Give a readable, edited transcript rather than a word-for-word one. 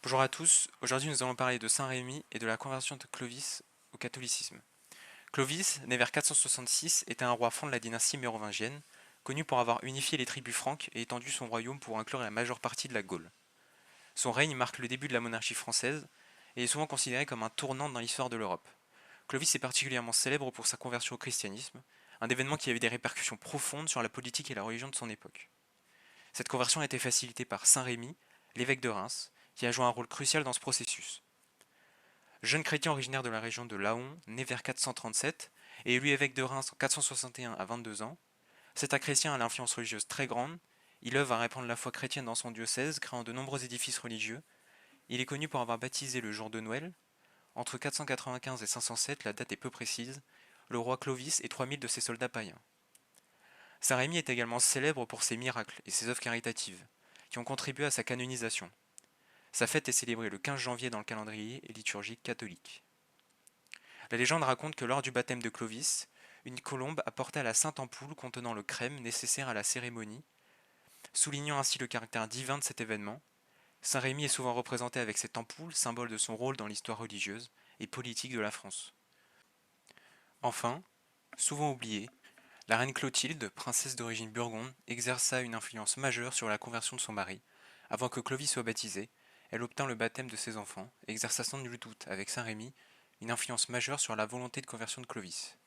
Bonjour à tous, aujourd'hui nous allons parler de Saint Rémy et de la conversion de Clovis au catholicisme. Clovis, né vers 466, était un roi franc de la dynastie mérovingienne, connu pour avoir unifié les tribus franques et étendu son royaume pour inclure la majeure partie de la Gaule. Son règne marque le début de la monarchie française et est souvent considéré comme un tournant dans l'histoire de l'Europe. Clovis est particulièrement célèbre pour sa conversion au christianisme, un événement qui a eu des répercussions profondes sur la politique et la religion de son époque. Cette conversion a été facilitée par Saint Rémy, l'évêque de Reims, qui a joué un rôle crucial dans ce processus. Jeune chrétien originaire de la région de Laon, né vers 437 et élu évêque de Reims en 461 à 22 ans, c'est un chrétien à l'influence religieuse très grande. Il œuvre à répandre la foi chrétienne dans son diocèse, créant de nombreux édifices religieux. Il est connu pour avoir baptisé le jour de Noël. Entre 495 et 507, la date est peu précise, le roi Clovis et 3000 de ses soldats païens. Saint Rémy est également célèbre pour ses miracles et ses œuvres caritatives, qui ont contribué à sa canonisation. Sa fête est célébrée le 15 janvier dans le calendrier liturgique catholique. La légende raconte que lors du baptême de Clovis, une colombe apporta la sainte ampoule contenant le crème nécessaire à la cérémonie, soulignant ainsi le caractère divin de cet événement. Saint Rémy est souvent représenté avec cette ampoule, symbole de son rôle dans l'histoire religieuse et politique de la France. Enfin, souvent oubliée, la reine Clotilde, princesse d'origine burgonde, exerça une influence majeure sur la conversion de son mari. Avant que Clovis soit baptisé, elle obtint le baptême de ses enfants et exerça sans nul doute, avec Saint Rémy, une influence majeure sur la volonté de conversion de Clovis.